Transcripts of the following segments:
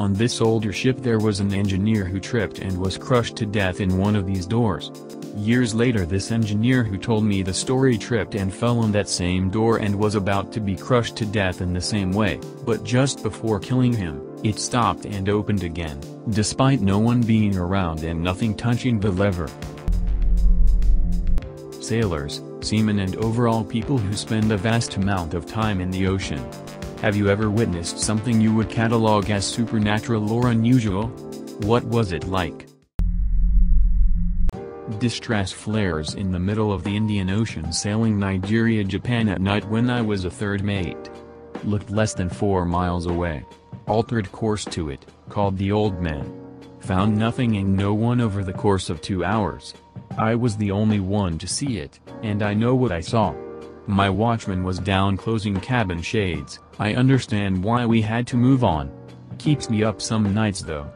On this older ship there was an engineer who tripped and was crushed to death in one of these doors. Years later this engineer who told me the story tripped and fell on that same door and was about to be crushed to death in the same way, but just before killing him, it stopped and opened again, despite no one being around and nothing touching the lever. Sailors, seamen and overall people who spend a vast amount of time in the ocean. Have you ever witnessed something you would catalog as supernatural or unusual? What was it like? Distress flares in the middle of the Indian Ocean sailing Nigeria-Japan at night when I was a third mate. Looked less than 4 miles away. Altered course to it, called the Old Man. Found nothing and no one over the course of 2 hours. I was the only one to see it, and I know what I saw. My watchman was down closing cabin shades. I understand why we had to move on. Keeps me up some nights though.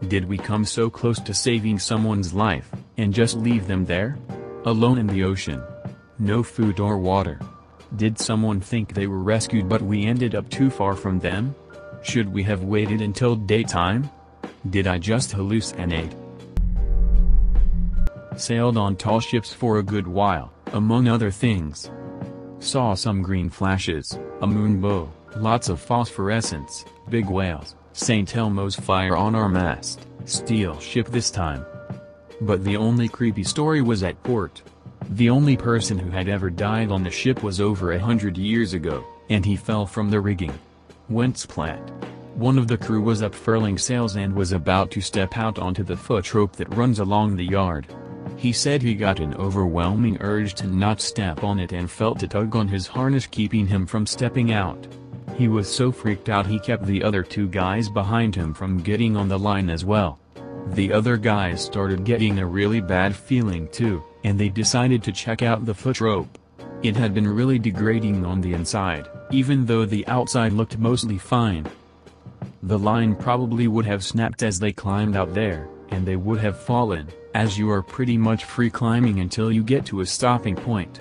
Did we come so close to saving someone's life, and just leave them there? Alone in the ocean. No food or water. Did someone think they were rescued but we ended up too far from them? Should we have waited until daytime? Did I just hallucinate? Sailed on tall ships for a good while, among other things. Saw some green flashes, a moonbow, lots of phosphorescence, big whales, St. Elmo's fire on our mast, steel ship this time. But the only creepy story was at port. The only person who had ever died on the ship was over 100 years ago, and he fell from the rigging. Went splat. One of the crew was up furling sails and was about to step out onto the foot rope that runs along the yard. He said he got an overwhelming urge to not step on it and felt a tug on his harness keeping him from stepping out. He was so freaked out he kept the other 2 guys behind him from getting on the line as well. The other guys started getting a really bad feeling too, and they decided to check out the foot rope. It had been really degrading on the inside, even though the outside looked mostly fine. The line probably would have snapped as they climbed out there, and they would have fallen, as you are pretty much free climbing until you get to a stopping point.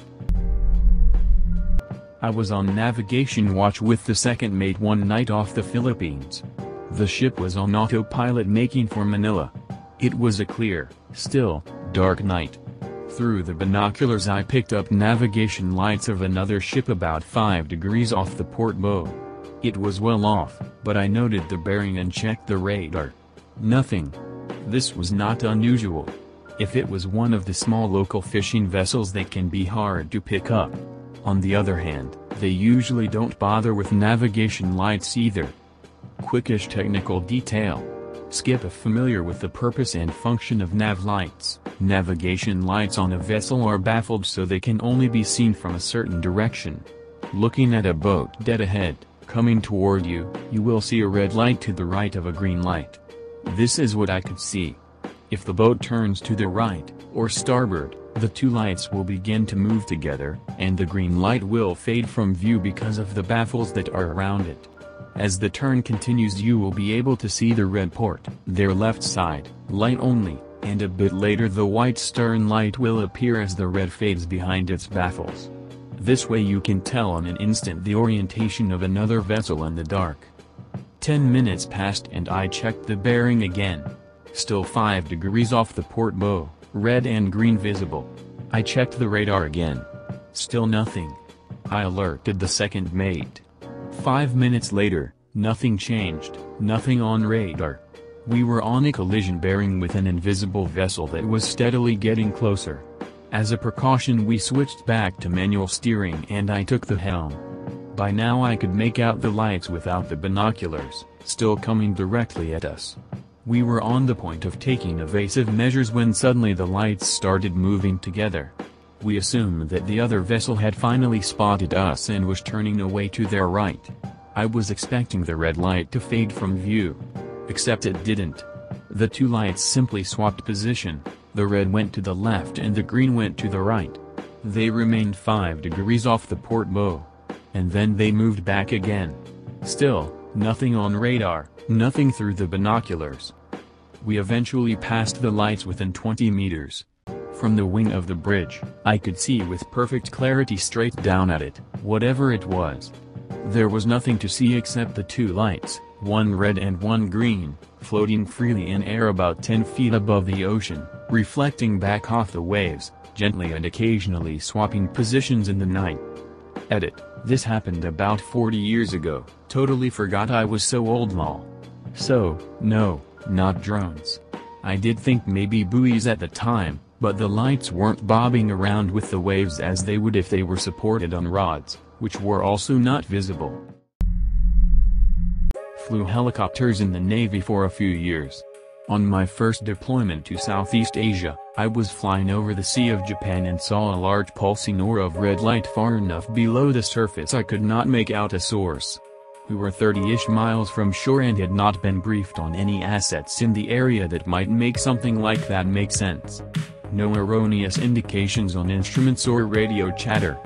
I was on navigation watch with the second mate one night off the Philippines. The ship was on autopilot making for Manila. It was a clear, still, dark night. Through the binoculars I picked up navigation lights of another ship about 5 degrees off the port bow. It was well off, but I noted the bearing and checked the radar. Nothing. This was not unusual. If it was one of the small local fishing vessels they can be hard to pick up. On the other hand, they usually don't bother with navigation lights either. Quickish technical detail. Skip if familiar with the purpose and function of nav lights. Navigation lights on a vessel are baffled so they can only be seen from a certain direction. Looking at a boat dead ahead, coming toward you, you will see a red light to the right of a green light. This is what I could see. If the boat turns to the right, or starboard, the 2 lights will begin to move together, and the green light will fade from view because of the baffles that are around it. As the turn continues you will be able to see the red port, their left side, light only, and a bit later the white stern light will appear as the red fades behind its baffles. This way you can tell on an instant the orientation of another vessel in the dark. 10 minutes passed and I checked the bearing again. Still 5 degrees off the port bow, red and green visible. I checked the radar again. Still nothing. I alerted the second mate. 5 minutes later, nothing changed, nothing on radar. We were on a collision bearing with an invisible vessel that was steadily getting closer. As a precaution we switched back to manual steering and I took the helm. By now I could make out the lights without the binoculars, still coming directly at us. We were on the point of taking evasive measures when suddenly the lights started moving together. We assumed that the other vessel had finally spotted us and was turning away to their right. I was expecting the red light to fade from view. Except it didn't. The 2 lights simply swapped position, the red went to the left and the green went to the right. They remained 5 degrees off the port bow. And then they moved back again. Still, nothing on radar, nothing through the binoculars. We eventually passed the lights within 20 meters. From the wing of the bridge, I could see with perfect clarity straight down at it, whatever it was. There was nothing to see except the 2 lights, one red and one green, floating freely in air about 10 feet above the ocean, reflecting back off the waves, gently and occasionally swapping positions in the night. Edit: this happened about 40 years ago, totally forgot I was so old lol. So, no, not drones. I did think maybe buoys at the time, but the lights weren't bobbing around with the waves as they would if they were supported on rods, which were also not visible. Flew helicopters in the Navy for a few years. On my first deployment to Southeast Asia, I was flying over the Sea of Japan and saw a large pulsing aura of red light far enough below the surface I could not make out a source. We were 30-ish miles from shore and had not been briefed on any assets in the area that might make something like that make sense. No erroneous indications on instruments or radio chatter.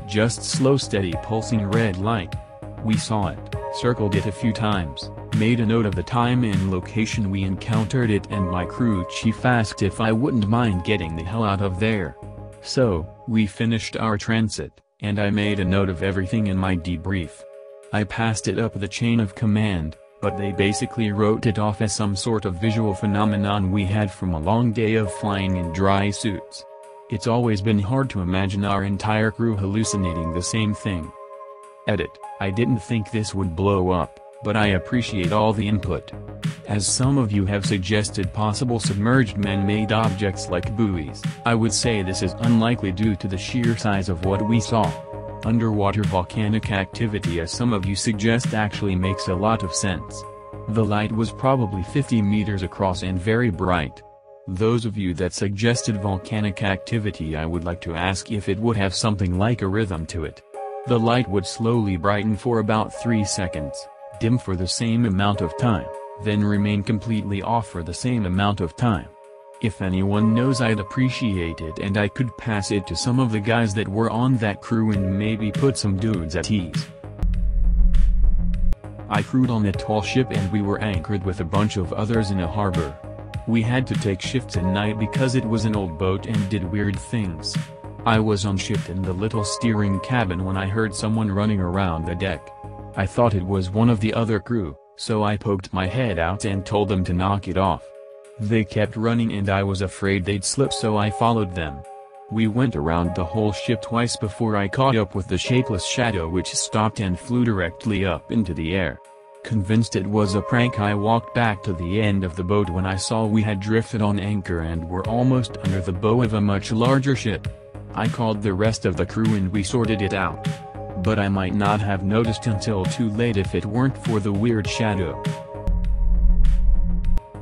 Just slow steady pulsing red light. We saw it, circled it a few times, made a note of the time and location we encountered it, and my crew chief asked if I wouldn't mind getting the hell out of there. So, we finished our transit, and I made a note of everything in my debrief. I passed it up the chain of command, but they basically wrote it off as some sort of visual phenomenon we had from a long day of flying in dry suits. It's always been hard to imagine our entire crew hallucinating the same thing. Edit: I didn't think this would blow up, but I appreciate all the input. As some of you have suggested possible submerged man-made objects like buoys, I would say this is unlikely due to the sheer size of what we saw. Underwater volcanic activity, as some of you suggest, actually makes a lot of sense. The light was probably 50 meters across and very bright. Those of you that suggested volcanic activity, I would like to ask if it would have something like a rhythm to it. The light would slowly brighten for about 3 seconds, dim for the same amount of time, then remain completely off for the same amount of time. If anyone knows, I'd appreciate it, and I could pass it to some of the guys that were on that crew and maybe put some dudes at ease. I crewed on a tall ship and we were anchored with a bunch of others in a harbor. We had to take shifts at night because it was an old boat and did weird things. I was on shift in the little steering cabin when I heard someone running around the deck. I thought it was one of the other crew, so I poked my head out and told them to knock it off. They kept running and I was afraid they'd slip, so I followed them. We went around the whole ship twice before I caught up with the shapeless shadow, which stopped and flew directly up into the air. Convinced it was a prank, I walked back to the end of the boat when I saw we had drifted on anchor and were almost under the bow of a much larger ship. I called the rest of the crew and we sorted it out. But I might not have noticed until too late if it weren't for the weird shadow.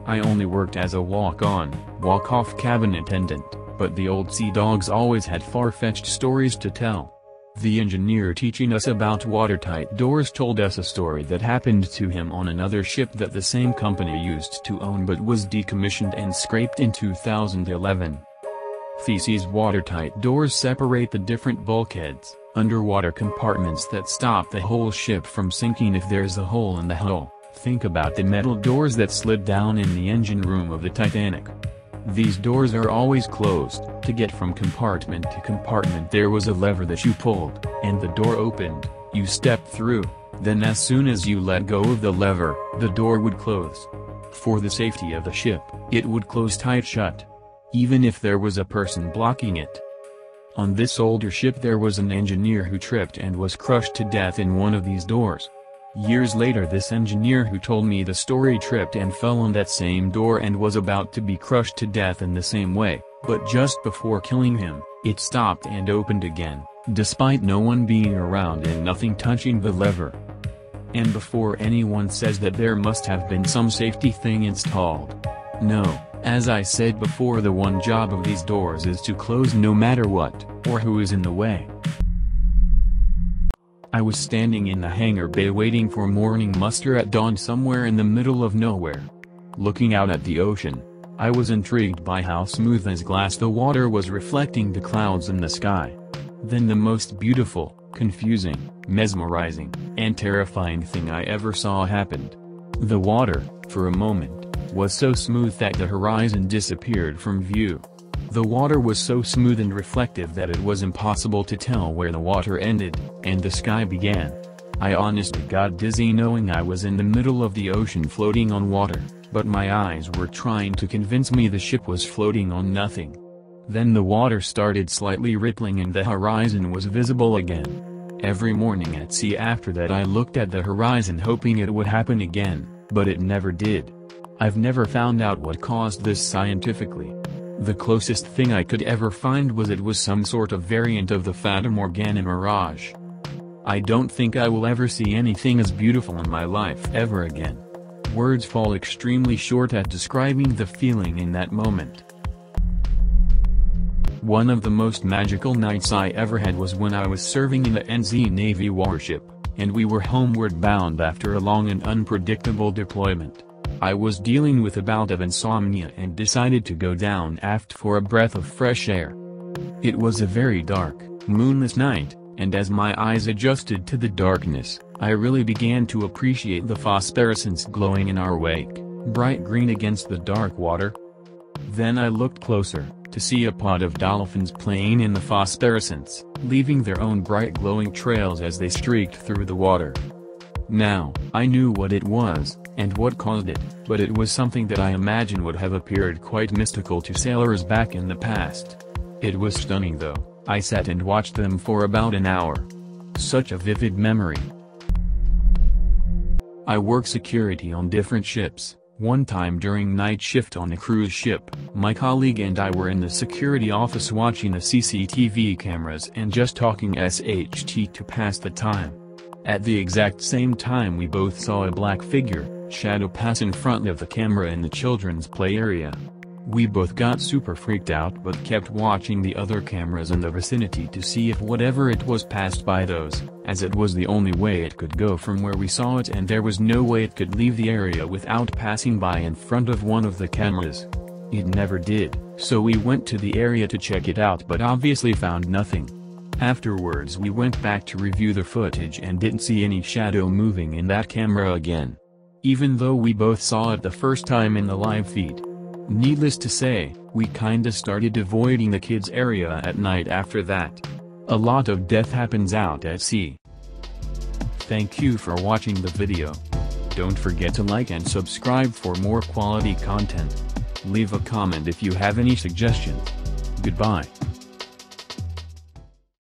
I only worked as a walk-on, walk-off cabin attendant, but the old sea dogs always had far-fetched stories to tell. The engineer teaching us about watertight doors told us a story that happened to him on another ship that the same company used to own but was decommissioned and scraped in 2011. These watertight doors separate the different bulkheads, underwater compartments that stop the whole ship from sinking if there's a hole in the hull. Think about the metal doors that slid down in the engine room of the Titanic. These doors are always closed. To get from compartment to compartment there was a lever that you pulled, and the door opened. You stepped through, then as soon as you let go of the lever, the door would close. For the safety of the ship, it would close tight shut, even if there was a person blocking it. On this older ship there was an engineer who tripped and was crushed to death in one of these doors. Years later, this engineer who told me the story tripped and fell on that same door and was about to be crushed to death in the same way, but just before killing him, it stopped and opened again, despite no one being around and nothing touching the lever. And before anyone says that there must have been some safety thing installed. No, as I said before, the one job of these doors is to close no matter what, or who is in the way. I was standing in the hangar bay waiting for morning muster at dawn somewhere in the middle of nowhere. Looking out at the ocean, I was intrigued by how smooth as glass the water was reflecting the clouds in the sky. Then the most beautiful, confusing, mesmerizing, and terrifying thing I ever saw happened. The water, for a moment, was so smooth that the horizon disappeared from view. The water was so smooth and reflective that it was impossible to tell where the water ended, and the sky began. I honestly got dizzy knowing I was in the middle of the ocean floating on water, but my eyes were trying to convince me the ship was floating on nothing. Then the water started slightly rippling and the horizon was visible again. Every morning at sea after that I looked at the horizon hoping it would happen again, but it never did. I've never found out what caused this scientifically. The closest thing I could ever find was it was some sort of variant of the Fata Morgana mirage. I don't think I will ever see anything as beautiful in my life ever again. Words fall extremely short at describing the feeling in that moment. One of the most magical nights I ever had was when I was serving in the NZ Navy warship, and we were homeward bound after a long and unpredictable deployment. I was dealing with a bout of insomnia and decided to go down aft for a breath of fresh air. It was a very dark, moonless night, and as my eyes adjusted to the darkness, I really began to appreciate the phosphorescence glowing in our wake, bright green against the dark water. Then I looked closer, to see a pod of dolphins playing in the phosphorescence, leaving their own bright glowing trails as they streaked through the water. Now, I knew what it was, and what caused it, but it was something that I imagine would have appeared quite mystical to sailors back in the past. It was stunning though. I sat and watched them for about an hour. Such a vivid memory. I work security on different ships. One time during night shift on a cruise ship, my colleague and I were in the security office watching the CCTV cameras and just talking SHT to pass the time. At the exact same time we both saw a black figure, shadow pass in front of the camera in the children's play area. We both got super freaked out but kept watching the other cameras in the vicinity to see if whatever it was passed by those, as it was the only way it could go from where we saw it and there was no way it could leave the area without passing by in front of one of the cameras. It never did, so we went to the area to check it out but obviously found nothing. Afterwards we went back to review the footage and didn't see any shadow moving in that camera again. Even though we both saw it the first time in the live feed. Needless to say, we kinda started avoiding the kids area at night after that. A lot of death happens out at sea. Thank you for watching the video. Don't forget to like and subscribe for more quality content. Leave a comment if you have any suggestions. Goodbye.